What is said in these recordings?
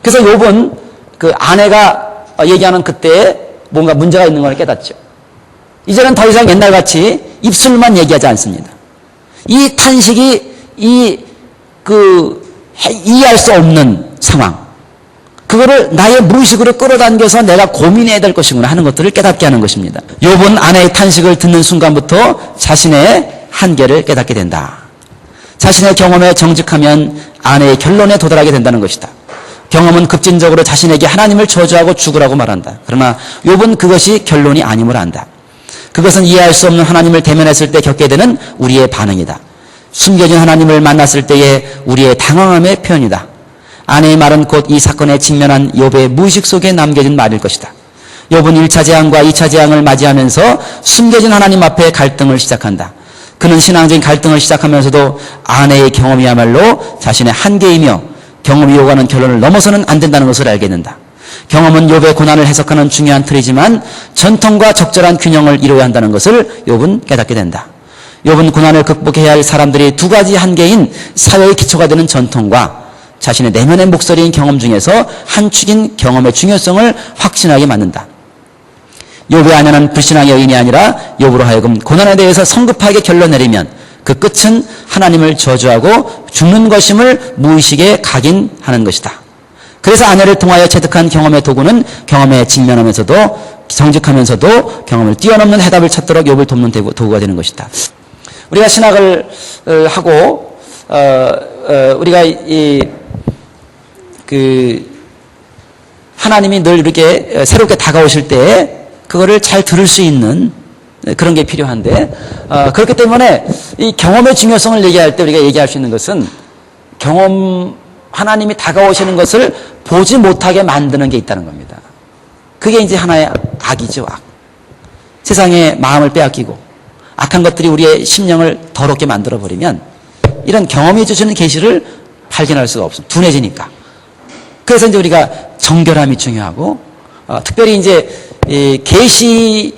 그래서 욥은 그 아내가 얘기하는 그때에 뭔가 문제가 있는 걸 깨닫죠. 이제는 더 이상 옛날같이 입술만 얘기하지 않습니다. 이 탄식이 이해할 수 없는 상황, 그거를 나의 무의식으로 끌어당겨서 내가 고민해야 될 것이구나 하는 것들을 깨닫게 하는 것입니다. 욥은 아내의 탄식을 듣는 순간부터 자신의 한계를 깨닫게 된다. 자신의 경험에 정직하면 아내의 결론에 도달하게 된다는 것이다. 경험은 급진적으로 자신에게 하나님을 저주하고 죽으라고 말한다. 그러나 욥은 그것이 결론이 아님을 안다. 그것은 이해할 수 없는 하나님을 대면했을 때 겪게 되는 우리의 반응이다. 숨겨진 하나님을 만났을 때의 우리의 당황함의 표현이다. 아내의 말은 곧 이 사건에 직면한 욥의 무의식 속에 남겨진 말일 것이다. 욥은 1차 재앙과 2차 재앙을 맞이하면서 숨겨진 하나님 앞에 갈등을 시작한다. 그는 신앙적인 갈등을 시작하면서도 아내의 경험이야말로 자신의 한계이며 경험이 요구하는 결론을 넘어서는 안 된다는 것을 알게 된다. 경험은 욥의 고난을 해석하는 중요한 틀이지만 전통과 적절한 균형을 이루어야 한다는 것을 욥은 깨닫게 된다. 욥은 고난을 극복해야 할 사람들이 두 가지 한계인 사회의 기초가 되는 전통과 자신의 내면의 목소리인 경험 중에서 한 축인 경험의 중요성을 확신하게 만든다. 욥의 아내는 불신앙의 여인이 아니라 욥으로 하여금 고난에 대해서 성급하게 결론 내리면 그 끝은 하나님을 저주하고 죽는 것임을 무의식에 각인하는 것이다. 그래서 아내를 통하여 체득한 경험의 도구는 경험에 직면하면서도 정직하면서도 경험을 뛰어넘는 해답을 찾도록 욥을 돕는 도구가 되는 것이다. 우리가 신학을 하고 우리가 하나님이 늘 이렇게 새롭게 다가오실 때에 그거를 잘 들을 수 있는 그런 게 필요한데, 그렇기 때문에 이 경험의 중요성을 얘기할 때 우리가 얘기할 수 있는 것은 하나님이 다가오시는 것을 보지 못하게 만드는 게 있다는 겁니다. 그게 이제 하나의 악이죠, 악. 세상의 마음을 빼앗기고 악한 것들이 우리의 심령을 더럽게 만들어버리면 이런 경험이 주시는 계시를 발견할 수가 없습니다. 둔해지니까. 그래서 이제 우리가 정결함이 중요하고, 특별히 이제 계시를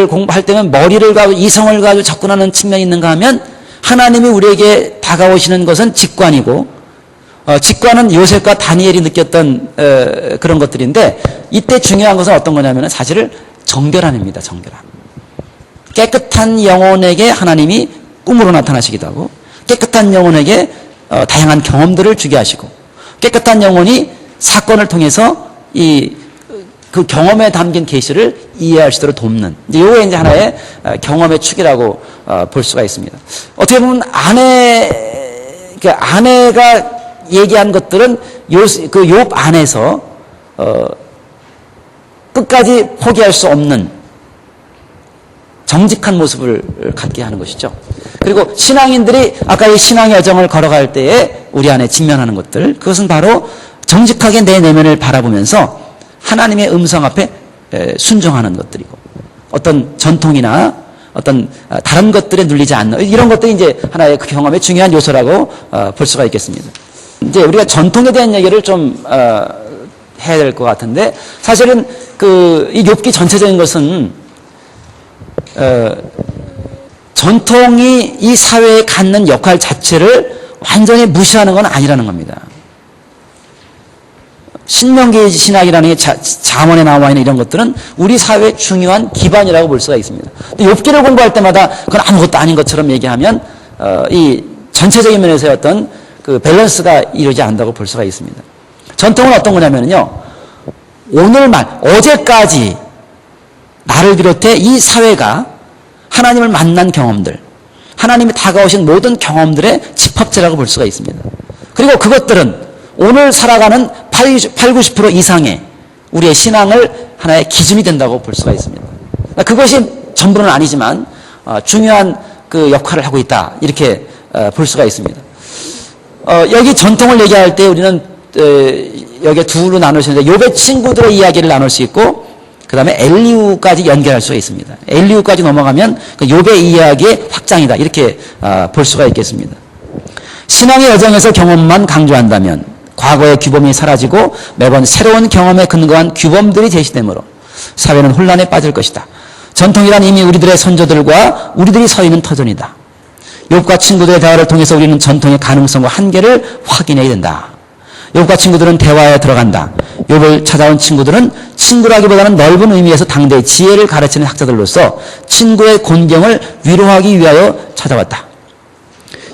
공부할 때는 머리를 가지고 이성을 가지고 접근하는 측면이 있는가 하면 하나님이 우리에게 다가오시는 것은 직관이고, 직관은 요셉과 다니엘이 느꼈던 그런 것들인데, 이때 중요한 것은 어떤 거냐면 사실은 정결함입니다. 정결함. 깨끗한 영혼에게 하나님이 꿈으로 나타나시기도 하고, 깨끗한 영혼에게 다양한 경험들을 주게 하시고, 깨끗한 영혼이 사건을 통해서 그 경험에 담긴 계시를 이해할 수 있도록 돕는, 이제 요게 이제 하나의 경험의 축이라고 볼 수가 있습니다. 어떻게 보면 아내가 얘기한 것들은 그 욥 안에서 끝까지 포기할 수 없는 정직한 모습을 갖게 하는 것이죠. 그리고 신앙인들이 아까 이 신앙의 여정을 걸어갈 때에 우리 안에 직면하는 것들, 그것은 바로 정직하게 내 내면을 바라보면서 하나님의 음성 앞에 순종하는 것들이고, 어떤 전통이나 어떤 다른 것들에 눌리지 않는 이런 것들이 이제 하나의 그 경험의 중요한 요소라고 볼 수가 있겠습니다. 이제 우리가 전통에 대한 얘기를 좀 해야 될 것 같은데, 사실은 이 욥기 전체적인 것은 전통이 이 사회에 갖는 역할 자체를 완전히 무시하는 건 아니라는 겁니다. 신명기 신학이라는 게 잠언에 나와 있는 이런 것들은 우리 사회의 중요한 기반이라고 볼 수가 있습니다. 근데 욥기를 공부할 때마다 그건 아무것도 아닌 것처럼 얘기하면 이 전체적인 면에서의 어떤 그 밸런스가 이루어지지 않는다고 볼 수가 있습니다. 전통은 어떤 거냐면요, 오늘만, 어제까지 나를 비롯해 이 사회가 하나님을 만난 경험들, 하나님이 다가오신 모든 경험들의 집합체라고 볼 수가 있습니다. 그리고 그것들은 오늘 살아가는 80-90% 이상의 우리의 신앙을 하나의 기준이 된다고 볼 수가 있습니다. 그것이 전부는 아니지만 중요한 그 역할을 하고 있다, 이렇게 볼 수가 있습니다. 여기 전통을 얘기할 때 우리는 여기에 둘로 나눌 수 있는데, 욥의 친구들의 이야기를 나눌 수 있고, 그 다음에 엘리후까지 연결할 수가 있습니다. 엘리후까지 넘어가면 그 욥의 이야기의 확장이다, 이렇게 볼 수가 있겠습니다. 신앙의 여정에서 경험만 강조한다면 과거의 규범이 사라지고 매번 새로운 경험에 근거한 규범들이 제시되므로 사회는 혼란에 빠질 것이다. 전통이란 이미 우리들의 선조들과 우리들이 서 있는 터전이다. 욥과 친구들의 대화를 통해서 우리는 전통의 가능성과 한계를 확인해야 된다. 욥과 친구들은 대화에 들어간다. 욥을 찾아온 친구들은 친구라기보다는 넓은 의미에서 당대의 지혜를 가르치는 학자들로서 친구의 곤경을 위로하기 위하여 찾아왔다.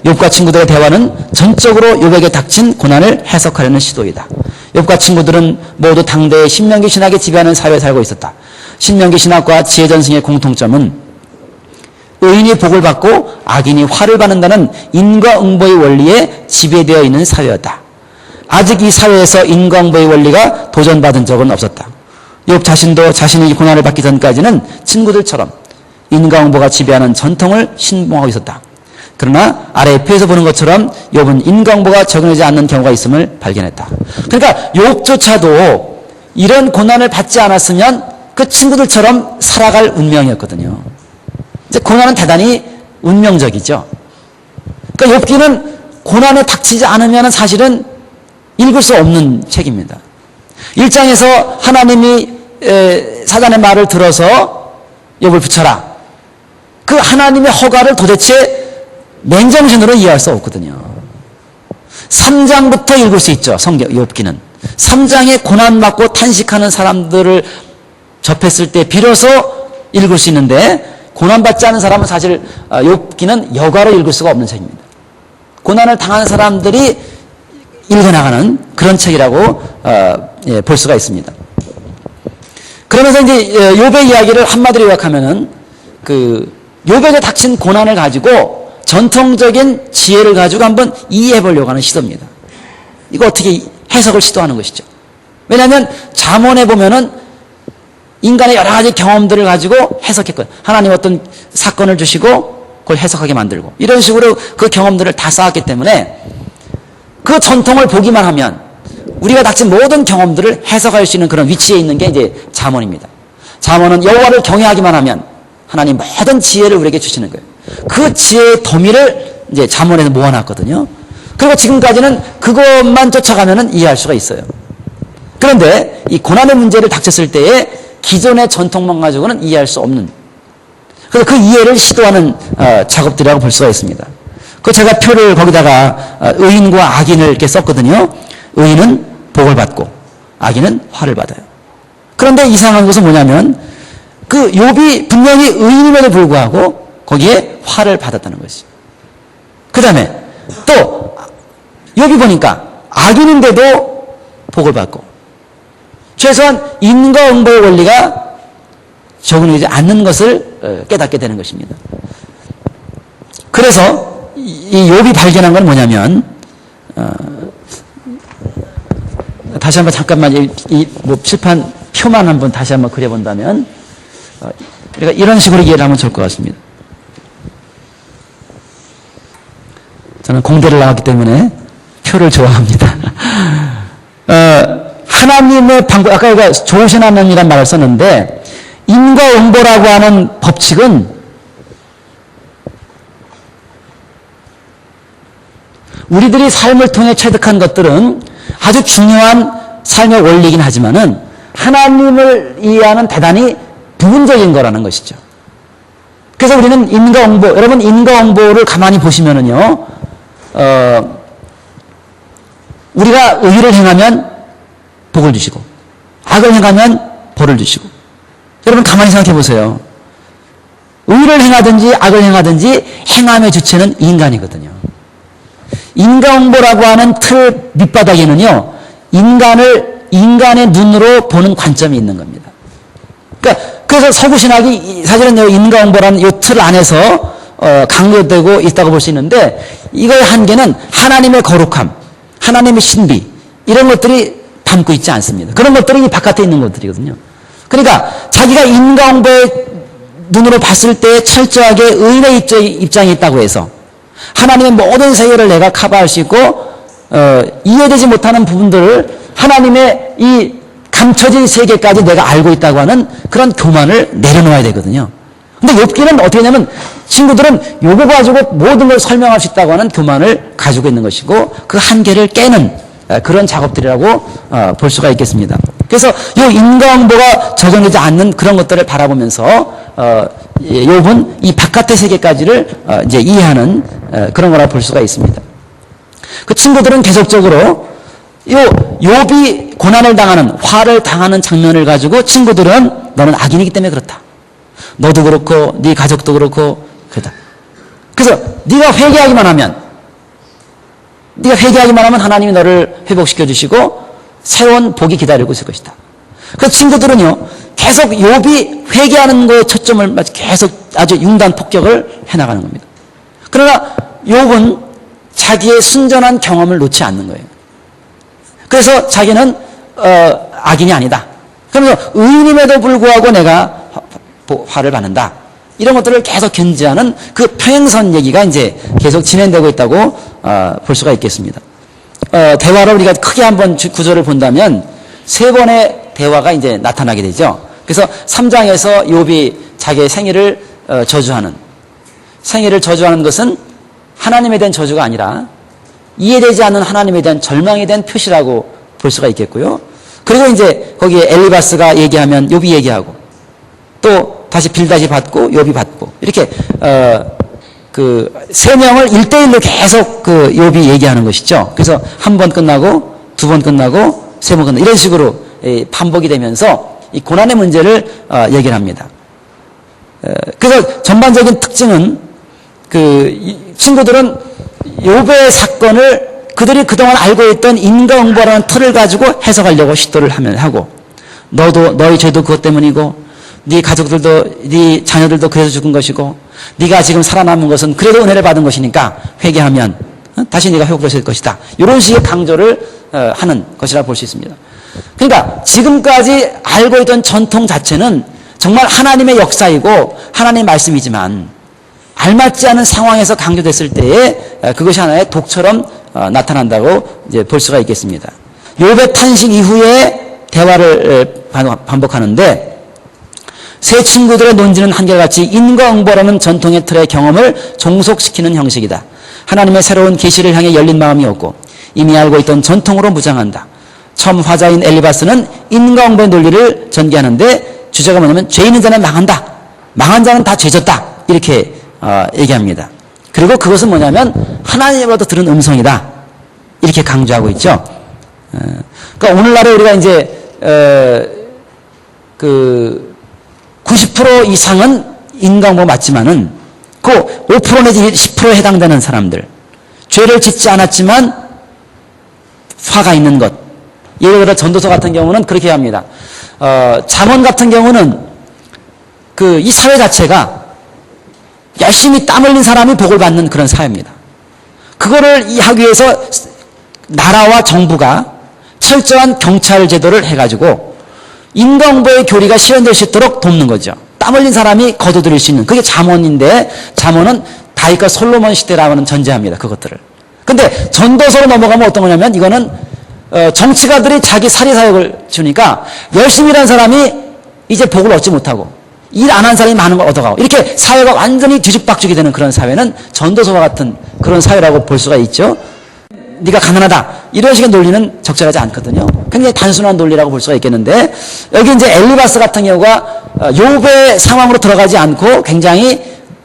욥과 친구들의 대화는 전적으로 욥에게 닥친 고난을 해석하려는 시도이다. 욥과 친구들은 모두 당대의 신명기 신학에 지배하는 사회에 살고 있었다. 신명기 신학과 지혜전승의 공통점은 의인이 복을 받고 악인이 화를 받는다는 인과응보의 원리에 지배되어 있는 사회였다. 아직 이 사회에서 인과응보의 원리가 도전받은 적은 없었다. 욥 자신도 자신이 고난을 받기 전까지는 친구들처럼 인과응보가 지배하는 전통을 신봉하고 있었다. 그러나 아래 표에서 보는 것처럼 욥은 인과응보가 적용되지 않는 경우가 있음을 발견했다. 그러니까 욥조차도 이런 고난을 받지 않았으면 그 친구들처럼 살아갈 운명이었거든요. 이제 고난은 대단히 운명적이죠. 그러니까 욥기는 고난에 닥치지 않으면 사실은 읽을 수 없는 책입니다. 1장에서 하나님이 사단의 말을 들어서 욥을 붙여라. 그 하나님의 허가를 도대체 맨정신으로 이해할 수 없거든요. 3장부터 읽을 수 있죠. 성경 욥기는. 3장에 고난받고 탄식하는 사람들을 접했을 때 비로소 읽을 수 있는데 고난받지 않은 사람은 사실 욥기는 여가로 읽을 수가 없는 책입니다. 고난을 당한 사람들이 읽어나가는 그런 책이라고 볼 수가 있습니다. 그러면서 이제 욥의 이야기를 한마디로 요약하면은 그 욥에게 닥친 고난을 가지고 전통적인 지혜를 가지고 한번 이해해 보려고 하는 시도입니다. 이거 어떻게 해석을 시도하는 것이죠. 왜냐하면 잠언에 보면은 인간의 여러 가지 경험들을 가지고 해석했거든요. 하나님 어떤 사건을 주시고 그걸 해석하게 만들고 이런 식으로 그 경험들을 다 쌓았기 때문에 그 전통을 보기만 하면 우리가 닥친 모든 경험들을 해석할 수 있는 그런 위치에 있는 게 이제 잠언입니다. 잠언은 여호와를 경외하기만 하면 하나님 모든 지혜를 우리에게 주시는 거예요. 그 지혜의 더미를 이제 잠언에서 모아놨거든요. 그리고 지금까지는 그것만 쫓아가면은 이해할 수가 있어요. 그런데 이 고난의 문제를 닥쳤을 때에 기존의 전통만 가지고는 이해할 수 없는, 그래서 그 이해를 시도하는 작업들이라고 볼 수가 있습니다. 그 제가 표를 거기다가 의인과 악인을 이렇게 썼거든요. 의인은 복을 받고 악인은 화를 받아요. 그런데 이상한 것은 뭐냐면 그 욥이 분명히 의인임에도 불구하고 거기에 화를 받았다는 것이죠. 그 다음에 또 욥이 보니까 악인인데도 복을 받고 최소한 인과응보의 원리가 적용되지 않는 것을 깨닫게 되는 것입니다. 그래서 이 욥이 발견한 건 뭐냐면 다시 한번 잠깐만 뭐 칠판 표만 한번 다시 한번 그려본다면 그러니까 이런 식으로 이해를 하면 좋을 것 같습니다. 저는 공대를 나왔기 때문에 표를 좋아합니다. 하나님의 방법, 아까 우리가 좋으신 하나님이라는 말을 썼는데 인과응보라고 하는 법칙은 우리들이 삶을 통해 체득한 것들은 아주 중요한 삶의 원리이긴 하지만은 하나님을 이해하는 대단히 부분적인 거라는 것이죠. 그래서 우리는 인과응보, 여러분 인과응보를 가만히 보시면은요, 우리가 의를 행하면 복을 주시고 악을 행하면 벌을 주시고, 여러분 가만히 생각해 보세요. 의를 행하든지 악을 행하든지 행함의 주체는 인간이거든요. 인과응보라고 하는 틀 밑바닥에는요, 인간의 눈으로 보는 관점이 있는 겁니다. 그래서 서구신학이 사실은 인과응보라는 이 틀 안에서 강조되고 있다고 볼 수 있는데, 이거의 한계는 하나님의 거룩함, 하나님의 신비, 이런 것들이 담고 있지 않습니다. 그런 것들이 이 바깥에 있는 것들이거든요. 그러니까 자기가 인과응보의 눈으로 봤을 때 철저하게 의인의 입장이 있다고 해서 하나님의 모든 세계를 내가 커버할 수 있고 이해되지 못하는 부분들을 하나님의 이 감춰진 세계까지 내가 알고 있다고 하는 그런 교만을 내려놓아야 되거든요. 근데 욥기는 어떻게 하냐면 친구들은 요거 가지고 모든 걸 설명할 수 있다고 하는 교만을 가지고 있는 것이고 그 한계를 깨는 그런 작업들이라고 볼 수가 있겠습니다. 그래서 이 인과응보가 적용되지 않는 그런 것들을 바라보면서 욥은 이 바깥의 세계까지를 이제 이해하는 그런 거라고 볼 수가 있습니다. 그 친구들은 계속적으로 욥이 고난을 당하는, 화를 당하는 장면을 가지고 친구들은 너는 악인이기 때문에 그렇다. 너도 그렇고 네 가족도 그렇고 그렇다. 그래서 네가 회개하기만 하면 하나님이 너를 회복시켜 주시고 새로운 복이 기다리고 있을 것이다. 그 친구들은요, 계속 욥이 회개하는 거에 초점을 계속 아주 융단 폭격을 해나가는 겁니다. 그러나 욥은 자기의 순전한 경험을 놓지 않는 거예요. 그래서 자기는 악인이 아니다. 그러면서 의인임에도 불구하고 내가 화를 받는다. 이런 것들을 계속 견지하는 그 평행선 얘기가 이제 계속 진행되고 있다고 볼 수가 있겠습니다. 대화를 우리가 크게 한번 구조를 본다면 세 번의 대화가 이제 나타나게 되죠. 그래서 3장에서 욥이 자기의 생애를 저주하는 것은 하나님에 대한 저주가 아니라 이해되지 않는 하나님에 대한 절망에 대한 표시라고 볼 수가 있겠고요. 그리고 이제 거기에 엘리바스가 얘기하면 욥이 얘기하고 또 다시 빌닷이 받고 욥이 받고 이렇게 그 세 명을 1대1로 계속 그 욥이 얘기하는 것이죠. 그래서 한 번 끝나고 두 번 끝나고 세 번 끝나고 이런 식으로 반복이 되면서 이 고난의 문제를 얘기를 합니다. 그래서 전반적인 특징은 그 친구들은 욥의 사건을 그들이 그동안 알고 있던 인과응보라는 틀을 가지고 해석하려고 시도를 하고 너희 죄도 그것 때문이고 네 가족들도 네 자녀들도 그래서 죽은 것이고 네가 지금 살아남은 것은 그래도 은혜를 받은 것이니까 회개하면 다시 네가 회복될 것이다. 이런 식의 강조를 하는 것이라 볼 수 있습니다. 그러니까 지금까지 알고 있던 전통 자체는 정말 하나님의 역사이고 하나님의 말씀이지만 알맞지 않은 상황에서 강조됐을 때에 그것이 하나의 독처럼 나타난다고 이제 볼 수가 있겠습니다. 욥의 탄식 이후에 대화를 반복하는데 세 친구들의 논지는 한결같이 인과응보라는 전통의 틀의 경험을 종속시키는 형식이다. 하나님의 새로운 계시를 향해 열린 마음이었고 이미 알고 있던 전통으로 무장한다. 처음 화자인 엘리바스는 인과응보의 논리를 전개하는데 주제가 뭐냐면 죄 있는 자는 망한다. 망한 자는 다 죄졌다. 이렇게 얘기합니다. 그리고 그것은 뭐냐면 하나님으로부터 들은 음성이다. 이렇게 강조하고 있죠. 그러니까 오늘날에 우리가 이제 그 90% 이상은 인과응보 맞지만은 그 5% 내지 10%에 해당되는 사람들, 죄를 짓지 않았지만 화가 있는 것. 예를 들어 전도서 같은 경우는 그렇게 합니다. 잠언 같은 경우는 이 사회 자체가 열심히 땀 흘린 사람이 복을 받는 그런 사회입니다. 그거를 하기 위해서 나라와 정부가 철저한 경찰 제도를 해가지고 인과응보의 교리가 실현될 수 있도록 돕는 거죠. 땀 흘린 사람이 거둬들일 수 있는 그게 잠언인데 잠언은 다윗과 솔로몬 시대라고는 전제합니다. 그것들을. 근데 전도서로 넘어가면 어떤 거냐면 이거는 정치가들이 자기 사리사욕을 주니까 열심히 일한 사람이 이제 복을 얻지 못하고 일 안 한 사람이 많은 걸 얻어가고 이렇게 사회가 완전히 뒤죽박죽이 되는 그런 사회는 전도서와 같은 그런 사회라고 볼 수가 있죠. 네가 가난하다 이런 식의 논리는 적절하지 않거든요. 굉장히 단순한 논리라고 볼 수가 있겠는데 여기 이제 엘리바스 같은 경우가 욥의 상황으로 들어가지 않고 굉장히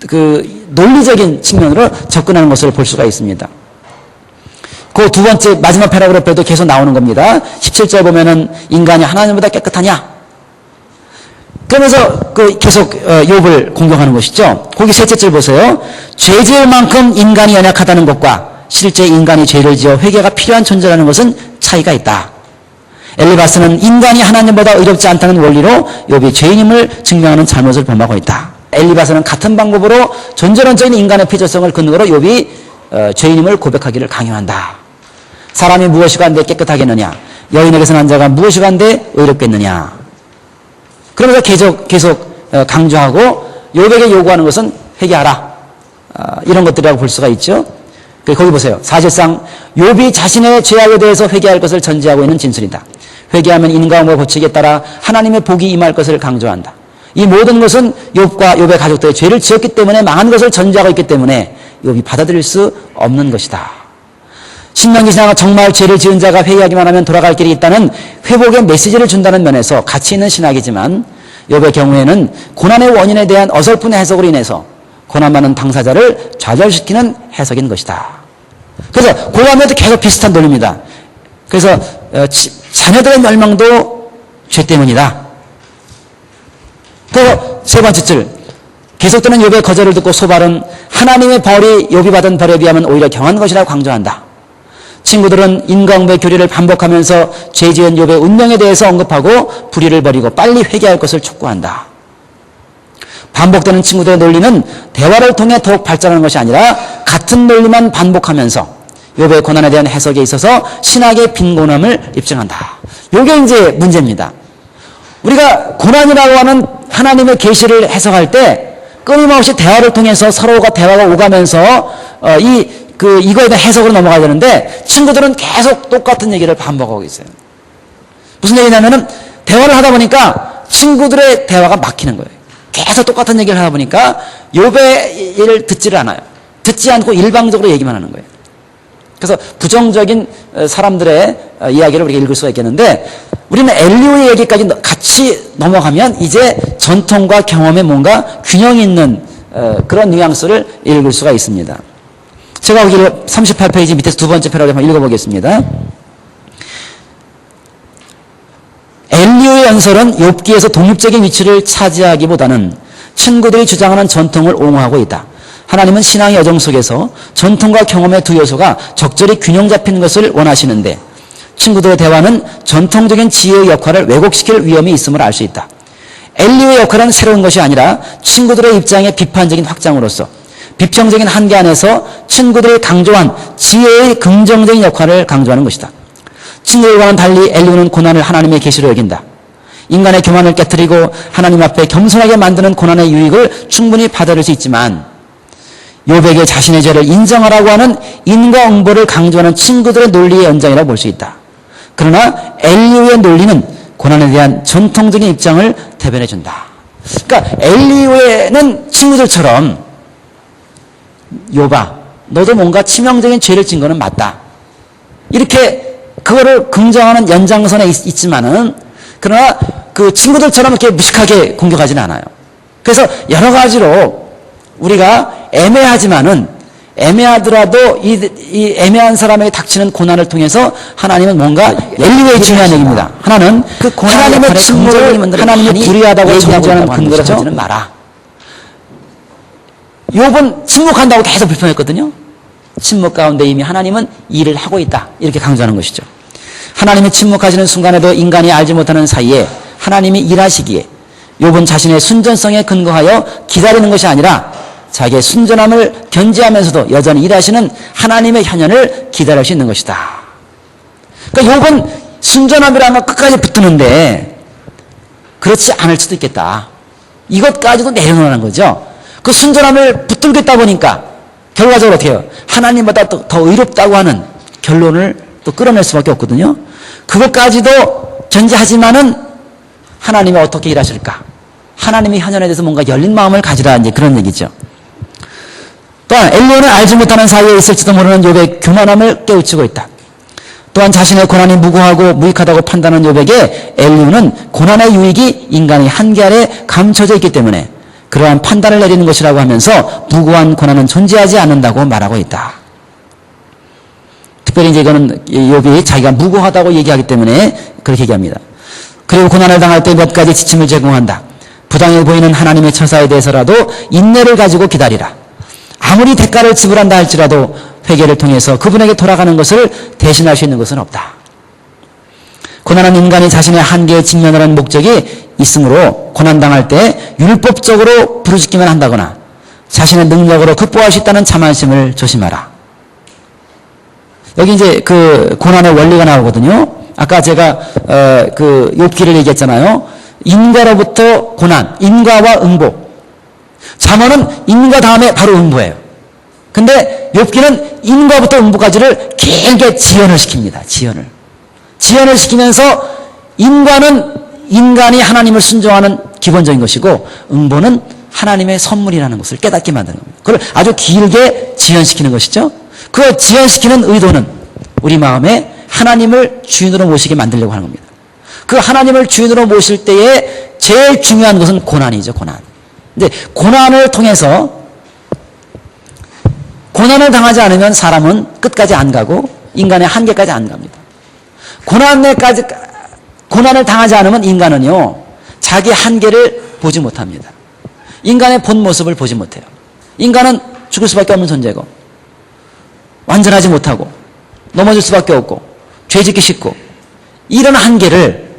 그 논리적인 측면으로 접근하는 것을 볼 수가 있습니다. 그 두 번째 마지막 패러그래프에도 계속 나오는 겁니다. 17절 보면은 인간이 하나님보다 깨끗하냐? 그러면서 계속 욥을 공격하는 것이죠. 거기 셋째 절 보세요. 죄 지을 만큼 인간이 연약하다는 것과 실제 인간이 죄를 지어 회개가 필요한 존재라는 것은 차이가 있다. 엘리바스는 인간이 하나님보다 의롭지 않다는 원리로 욥이 죄인임을 증명하는 잘못을 범하고 있다. 엘리바스는 같은 방법으로 존재론적인 인간의 필요성을 근거로 욥이 죄인임을 고백하기를 강요한다. 사람이 무엇이 간데 깨끗하겠느냐? 여인에게서 난 자가 무엇이 간데 의롭겠느냐? 그러면서 계속 강조하고 욥에게 요구하는 것은 회개하라. 이런 것들이라고 볼 수가 있죠. 거기 보세요. 사실상 욥이 자신의 죄악에 대해서 회개할 것을 전제하고 있는 진술이다. 회개하면 인과응보 법칙에 따라 하나님의 복이 임할 것을 강조한다. 이 모든 것은 욥과 욥의 가족들의 죄를 지었기 때문에 망한 것을 전제하고 있기 때문에 욥이 받아들일 수 없는 것이다. 신명기상은 정말 죄를 지은 자가 회개하기만 하면 돌아갈 길이 있다는 회복의 메시지를 준다는 면에서 가치 있는 신학이지만 욥의 경우에는 고난의 원인에 대한 어설픈 해석으로 인해서 고난받는 당사자를 좌절시키는 해석인 것이다. 그래서 고난에도 계속 비슷한 논리입니다. 그래서 자녀들의 멸망도 죄 때문이다. 또 세 번째 줄, 계속되는 욥의 거절을 듣고 소발은 하나님의 벌이 욥이 받은 벌에 비하면 오히려 경한 것이라고 강조한다. 친구들은 인과응보의 교리를 반복하면서 죄 지은 욥의 운명에 대해서 언급하고 불의를 버리고 빨리 회개할 것을 촉구한다. 반복되는 친구들의 논리는 대화를 통해 더욱 발전하는 것이 아니라 같은 논리만 반복하면서 욥의 고난에 대한 해석에 있어서 신학의 빈곤함을 입증한다. 이게 이제 문제입니다. 우리가 고난이라고 하는 하나님의 계시를 해석할 때 끊임없이 대화를 통해서 서로가 대화가 오가면서 이거에 대한 해석으로 넘어가야 되는데 친구들은 계속 똑같은 얘기를 반복하고 있어요. 무슨 얘기냐면은 대화를 하다 보니까 친구들의 대화가 막히는 거예요. 계속 똑같은 얘기를 하다 보니까 욥의 얘기를 듣지를 않아요. 듣지 않고 일방적으로 얘기만 하는 거예요. 그래서 부정적인 사람들의 이야기를 우리가 읽을 수가 있겠는데 우리는 엘리후의 얘기까지 같이 넘어가면 이제 전통과 경험에 뭔가 균형이 있는 그런 뉘앙스를 읽을 수가 있습니다. 제가 여기를 38페이지 밑에서 두 번째 패러그램 한번 읽어보겠습니다. 엘리후의 연설은 욥기에서 독립적인 위치를 차지하기보다는 친구들이 주장하는 전통을 옹호하고 있다. 하나님은 신앙의 여정 속에서 전통과 경험의 두 요소가 적절히 균형 잡힌 것을 원하시는데 친구들의 대화는 전통적인 지혜의 역할을 왜곡시킬 위험이 있음을 알 수 있다. 엘리후의 역할은 새로운 것이 아니라 친구들의 입장의 비판적인 확장으로서 비평적인 한계 안에서 친구들이 강조한 지혜의 긍정적인 역할을 강조하는 것이다. 친구들과는 달리 엘리후는 고난을 하나님의 계시로 여긴다. 인간의 교만을 깨트리고 하나님 앞에 겸손하게 만드는 고난의 유익을 충분히 받아들일 수 있지만 욥에게 자신의 죄를 인정하라고 하는 인과응보를 강조하는 친구들의 논리의 연장이라고 볼 수 있다. 그러나 엘리후의 논리는 고난에 대한 전통적인 입장을 대변해준다. 그러니까 엘리후에는 친구들처럼 욥아, 너도 뭔가 치명적인 죄를 진 거는 맞다. 이렇게 그거를 긍정하는 연장선에 있지만은 그러나 그 친구들처럼 이렇게 무식하게 공격하지는 않아요. 그래서 여러 가지로 우리가 애매하더라도 이 애매한 사람에게 닥치는 고난을 통해서 하나님은 뭔가 엘리후의 중요한 얘기입니다. 하나는 그 하나님의 침묵을 하나님이 불의하다고 정죄하는 근거로 삼지는 마라. 욥은 침묵한다고 계속 불평했거든요. 침묵 가운데 이미 하나님은 일을 하고 있다. 이렇게 강조하는 것이죠. 하나님이 침묵하시는 순간에도 인간이 알지 못하는 사이에 하나님이 일하시기에 욥은 자신의 순전성에 근거하여 기다리는 것이 아니라 자기의 순전함을 견지하면서도 여전히 일하시는 하나님의 현현을 기다릴 수 있는 것이다. 그러니까 욥은 순전함이라는 건 끝까지 붙드는데 그렇지 않을 수도 있겠다. 이것까지도 내려놓는 거죠. 그 순전함을 붙들겠다 보니까 결과적으로 어떻게 해요? 하나님보다 더 의롭다고 하는 결론을 또 끌어낼 수밖에 없거든요. 그것까지도 견제하지만은 하나님이 어떻게 일하실까? 하나님의 현현에 대해서 뭔가 열린 마음을 가지라, 이제 그런 얘기죠. 또한 엘리후는 알지 못하는 사이에 있을지도 모르는 욥의 교만함을 깨우치고 있다. 또한 자신의 고난이 무고하고 무익하다고 판단하는 욥에게 엘리후는 고난의 유익이 인간의 한계 아래 감춰져 있기 때문에 그러한 판단을 내리는 것이라고 하면서 무고한 고난은 존재하지 않는다고 말하고 있다. 특별히 이제 이거는 욥이 자기가 무고하다고 얘기하기 때문에 그렇게 얘기합니다. 그리고 고난을 당할 때 몇 가지 지침을 제공한다. 부당해 보이는 하나님의 처사에 대해서라도 인내를 가지고 기다리라. 아무리 대가를 지불한다 할지라도 회개를 통해서 그분에게 돌아가는 것을 대신할 수 있는 것은 없다. 고난은 인간이 자신의 한계에 직면하는 목적이 있으므로 고난당할 때 율법적으로 부르짖기만 한다거나 자신의 능력으로 극복할 수 있다는 자만심을 조심하라. 여기 이제 그 고난의 원리가 나오거든요. 아까 제가 그 욥기를 얘기했잖아요. 인과로부터 고난, 인과와 응보. 잠언은 인과 다음에 바로 응보예요. 근데 욥기는 인과부터 응보까지를 길게 지연을 시킵니다. 지연을 시키면서 인과는 인간이 하나님을 순종하는 기본적인 것이고 응보는 하나님의 선물이라는 것을 깨닫게 만드는 겁니다. 그걸 아주 길게 지연시키는 것이죠. 그 지연시키는 의도는 우리 마음에 하나님을 주인으로 모시게 만들려고 하는 겁니다. 그 하나님을 주인으로 모실 때에 제일 중요한 것은 고난이죠. 고난. 근데 고난을 통해서 고난을 당하지 않으면 사람은 끝까지 안 가고 인간의 한계까지 안 갑니다. 고난을 당하지 않으면 인간은요, 자기 한계를 보지 못합니다. 인간의 본 모습을 보지 못해요. 인간은 죽을 수밖에 없는 존재고, 완전하지 못하고, 넘어질 수밖에 없고, 죄짓기 쉽고, 이런 한계를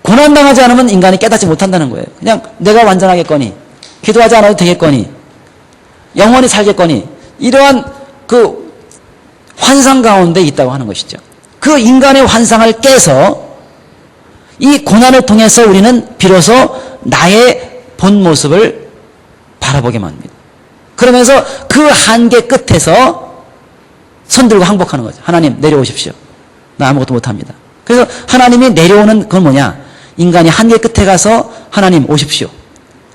고난당하지 않으면 인간이 깨닫지 못한다는 거예요. 그냥 내가 완전하겠거니, 기도하지 않아도 되겠거니, 영원히 살겠거니, 이러한 그 환상 가운데 있다고 하는 것이죠. 그 인간의 환상을 깨서 이 고난을 통해서 우리는 비로소 나의 본 모습을 바라보게 만듭니다. 그러면서 그 한계 끝에서 손들고 항복하는 거죠. 하나님 내려오십시오. 나 아무것도 못합니다. 그래서 하나님이 내려오는 건 뭐냐? 인간이 한계 끝에 가서 하나님 오십시오.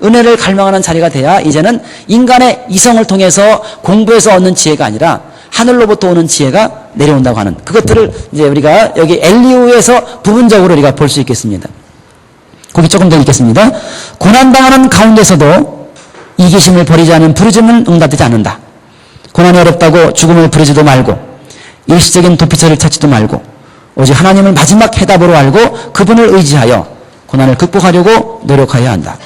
은혜를 갈망하는 자리가 돼야 이제는 인간의 이성을 통해서 공부해서 얻는 지혜가 아니라 하늘로부터 오는 지혜가 내려온다고 하는 그것들을 이제 우리가 여기 엘리후에서 부분적으로 우리가 볼 수 있겠습니다. 거기 조금 더 읽겠습니다. 고난당하는 가운데서도 이기심을 버리지 않은 부르짖음은 응답되지 않는다. 고난이 어렵다고 죽음을 부르지도 말고 일시적인 도피처를 찾지도 말고 오직 하나님을 마지막 해답으로 알고 그분을 의지하여 고난을 극복하려고 노력해야 한다.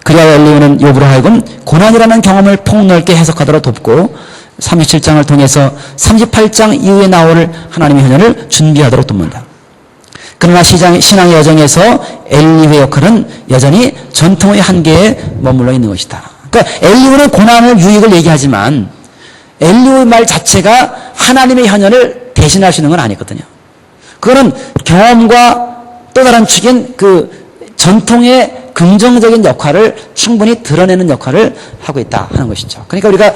그리하여 엘리후는 욥으로 하여금 고난이라는 경험을 폭넓게 해석하도록 돕고 37장을 통해서 38장 이후에 나올 하나님의 현현을 준비하도록 돕는다. 그러나 신앙의 여정에서 엘리후의 역할은 여전히 전통의 한계에 머물러 있는 것이다. 그러니까 엘리후는 고난을 유익을 얘기하지만 엘리후의 말 자체가 하나님의 현현을 대신할 수 있는 건 아니거든요. 그거는 경험과 또 다른 축인 그 전통의 긍정적인 역할을 충분히 드러내는 역할을 하고 있다 하는 것이죠. 그러니까 우리가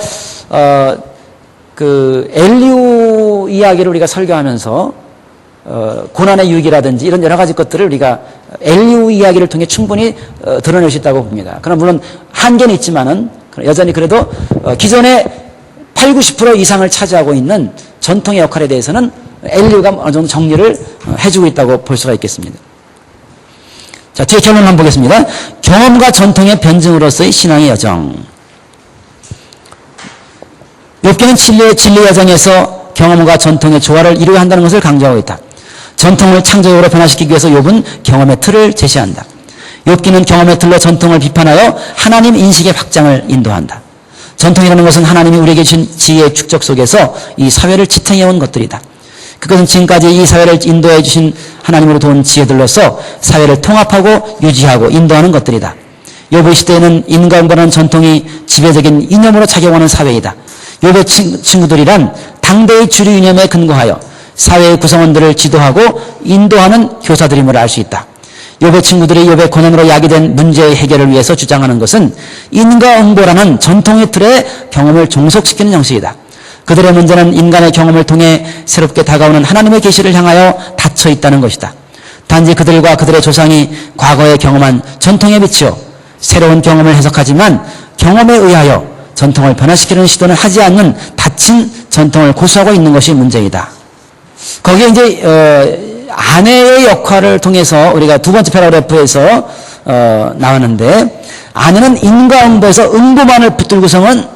그 엘리후 이야기를 우리가 설교하면서 고난의 유익이라든지 이런 여러 가지 것들을 우리가 엘리후 이야기를 통해 충분히 드러낼 수 있다고 봅니다. 그러나 물론 한계는 있지만은 여전히 그래도 기존의 80, 90% 이상을 차지하고 있는 전통의 역할에 대해서는 엘리후가 어느 정도 정리를 해주고 있다고 볼 수가 있겠습니다. 자, 뒤에 결론 한번 보겠습니다. 경험과 전통의 변증으로서의 신앙의 여정. 욥기는 진리 여정에서 경험과 전통의 조화를 이루어야 한다는 것을 강조하고 있다. 전통을 창조적으로 변화시키기 위해서 욥은 경험의 틀을 제시한다. 욥기는 경험의 틀로 전통을 비판하여 하나님 인식의 확장을 인도한다. 전통이라는 것은 하나님이 우리에게 주신 지혜의 축적 속에서 이 사회를 지탱해온 것들이다. 그것은 지금까지 이 사회를 인도해 주신 하나님으로부터 온 지혜들로서 사회를 통합하고 유지하고 인도하는 것들이다. 욥의 시대에는 인과응보라는 전통이 지배적인 이념으로 작용하는 사회이다. 욥의 친구들이란 당대의 주류 이념에 근거하여 사회의 구성원들을 지도하고 인도하는 교사들임을 알 수 있다. 욥의 친구들이 욥의 고난으로 야기된 문제의 해결을 위해서 주장하는 것은 인과응보라는 전통의 틀에 경험을 종속시키는 형식이다. 그들의 문제는 인간의 경험을 통해 새롭게 다가오는 하나님의 계시를 향하여 닫혀 있다는 것이다. 단지 그들과 그들의 조상이 과거에 경험한 전통에 비추어 새로운 경험을 해석하지만 경험에 의하여 전통을 변화시키는 시도는 하지 않는 닫힌 전통을 고수하고 있는 것이 문제이다. 거기에 이제 아내의 역할을 통해서 우리가 두 번째 패러그래프에서 나왔는데 아내는 인과응보에서 응보만을 붙들고서는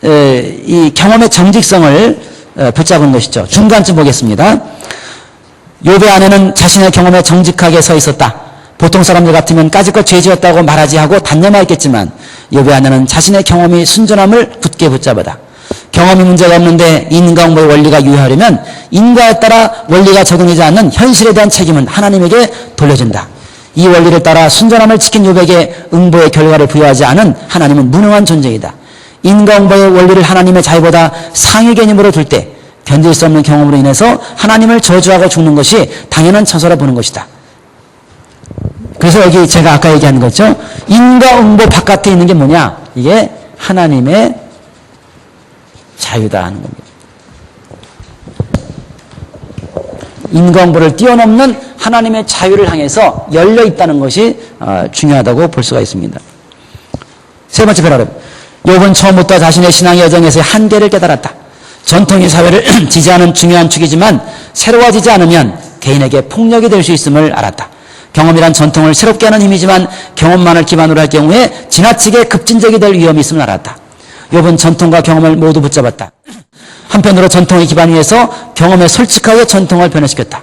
이 경험의 정직성을 붙잡은 것이죠. 중간쯤 보겠습니다. 욥의 아내는 자신의 경험에 정직하게 서 있었다. 보통 사람들 같으면 까짓것 죄지었다고 말하지 하고 단념하였겠지만 욥의 아내는 자신의 경험이 순전함을 굳게 붙잡았다. 경험이 문제가 없는데 인과응보의 원리가 유효하려면 인과에 따라 원리가 적용되지 않는 현실에 대한 책임은 하나님에게 돌려진다. 이 원리를 따라 순전함을 지킨 욥에게 응보의 결과를 부여하지 않은 하나님은 무능한 존재이다. 인과응보의 원리를 하나님의 자유보다 상위 개념으로 둘 때 견딜 수 없는 경험으로 인해서 하나님을 저주하고 죽는 것이 당연한 처소라 보는 것이다. 그래서 여기 제가 아까 얘기한 거죠. 인과응보 바깥에 있는 게 뭐냐? 이게 하나님의 자유다 하는 겁니다. 인과응보를 뛰어넘는 하나님의 자유를 향해서 열려 있다는 것이 중요하다고 볼 수가 있습니다. 세 번째 패러그래프. 욥은 처음부터 자신의 신앙의 여정에서의 한계를 깨달았다. 전통의 사회를 지지하는 중요한 축이지만 새로워지지 않으면 개인에게 폭력이 될 수 있음을 알았다. 경험이란 전통을 새롭게 하는 힘이지만 경험만을 기반으로 할 경우에 지나치게 급진적이 될 위험이 있음을 알았다. 욥은 전통과 경험을 모두 붙잡았다. 한편으로 전통의 기반 위에서 경험에 솔직하게 전통을 변화시켰다.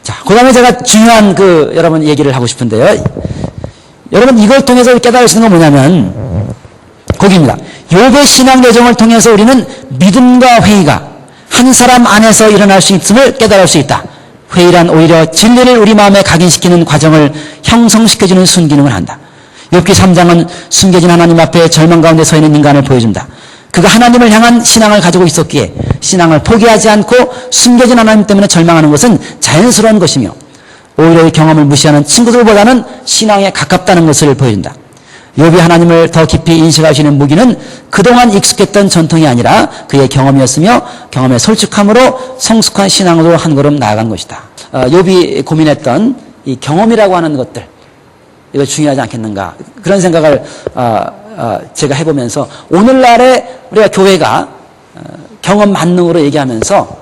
자, 그 다음에 제가 중요한 여러분 얘기를 하고 싶은데요. 여러분 이걸 통해서 깨달을 수 있는 건 뭐냐면 거기입니다. 욥의 신앙 여정을 통해서 우리는 믿음과 회의가 한 사람 안에서 일어날 수 있음을 깨달을 수 있다. 회의란 오히려 진리를 우리 마음에 각인시키는 과정을 형성시켜주는 순기능을 한다. 욥기 3장은 숨겨진 하나님 앞에 절망 가운데 서 있는 인간을 보여준다. 그가 하나님을 향한 신앙을 가지고 있었기에 신앙을 포기하지 않고 숨겨진 하나님 때문에 절망하는 것은 자연스러운 것이며 오히려 이 경험을 무시하는 친구들보다는 신앙에 가깝다는 것을 보여준다. 욥이 하나님을 더 깊이 인식하시는 무기는 그동안 익숙했던 전통이 아니라 그의 경험이었으며 경험의 솔직함으로 성숙한 신앙으로 한 걸음 나아간 것이다. 욥이 고민했던 이 경험이라고 하는 것들, 이거 중요하지 않겠는가, 그런 생각을 제가 해보면서 오늘날에 우리가 교회가 경험 만능으로 얘기하면서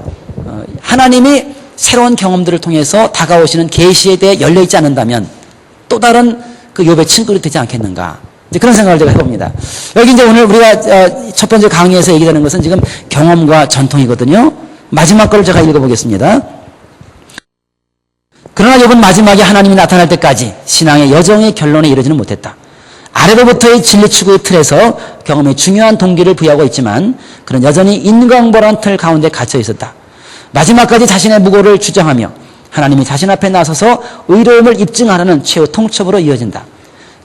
하나님이 새로운 경험들을 통해서 다가오시는 계시에 대해 열려있지 않는다면 또 다른 욥의 친구로 되지 않겠는가, 이제 그런 생각을 제가 해봅니다. 여기 이제 오늘 우리가 첫 번째 강의에서 얘기되는 것은 지금 경험과 전통이거든요. 마지막 걸 제가 읽어보겠습니다. 그러나 욥은 마지막에 하나님이 나타날 때까지 신앙의 여정의 결론에 이르지는 못했다. 아래로부터의 진리 추구의 틀에서 경험의 중요한 동기를 부여하고 있지만 그는 여전히 인광보라는 틀 가운데 갇혀 있었다. 마지막까지 자신의 무고를 주장하며 하나님이 자신 앞에 나서서 의로움을 입증하라는 최후 통첩으로 이어진다.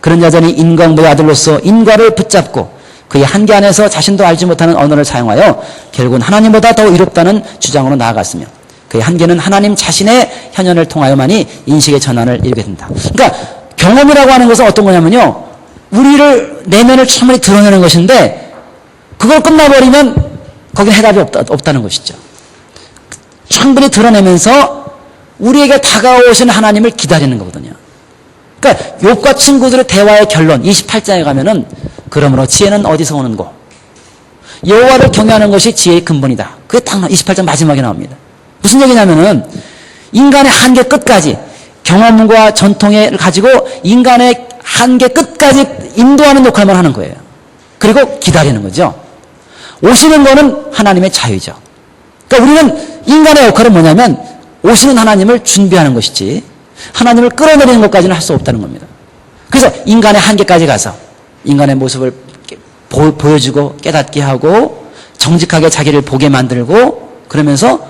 그는 여전히 인광보의 아들로서 인과를 붙잡고 그의 한계 안에서 자신도 알지 못하는 언어를 사용하여 결국은 하나님보다 더 의롭다는 주장으로 나아갔으며 그의 한계는 하나님 자신의 현현을 통하여만이 인식의 전환을 이루게 된다. 그러니까 경험이라고 하는 것은 어떤 거냐면요, 우리를 내면을 충분히 드러내는 것인데 그걸 끝나버리면 거기는 해답이 없다는 것이죠. 충분히 드러내면서 우리에게 다가오신 하나님을 기다리는 거거든요. 그러니까 욥과 친구들의 대화의 결론 28장에 가면은 그러므로 지혜는 어디서 오는고 여호와를 경외하는 것이 지혜의 근본이다. 그게 딱 28장 마지막에 나옵니다. 무슨 얘기냐면은 인간의 한계 끝까지 경험과 전통을 가지고 인간의 한계 끝까지 인도하는 역할만 하는 거예요. 그리고 기다리는 거죠. 오시는 거는 하나님의 자유죠. 그러니까 우리는 인간의 역할은 뭐냐면 오시는 하나님을 준비하는 것이지 하나님을 끌어내리는 것까지는 할 수 없다는 겁니다. 그래서 인간의 한계까지 가서 인간의 모습을 보여주고 깨닫게 하고 정직하게 자기를 보게 만들고 그러면서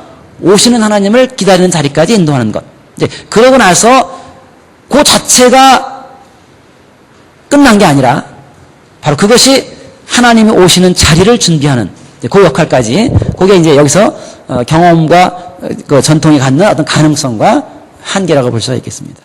오시는 하나님을 기다리는 자리까지 인도하는 것. 이제 그러고 나서 그 자체가 끝난 게 아니라 바로 그것이 하나님이 오시는 자리를 준비하는 그 역할까지, 그게 이제 여기서 경험과 그 전통이 갖는 어떤 가능성과 한계라고 볼 수가 있겠습니다.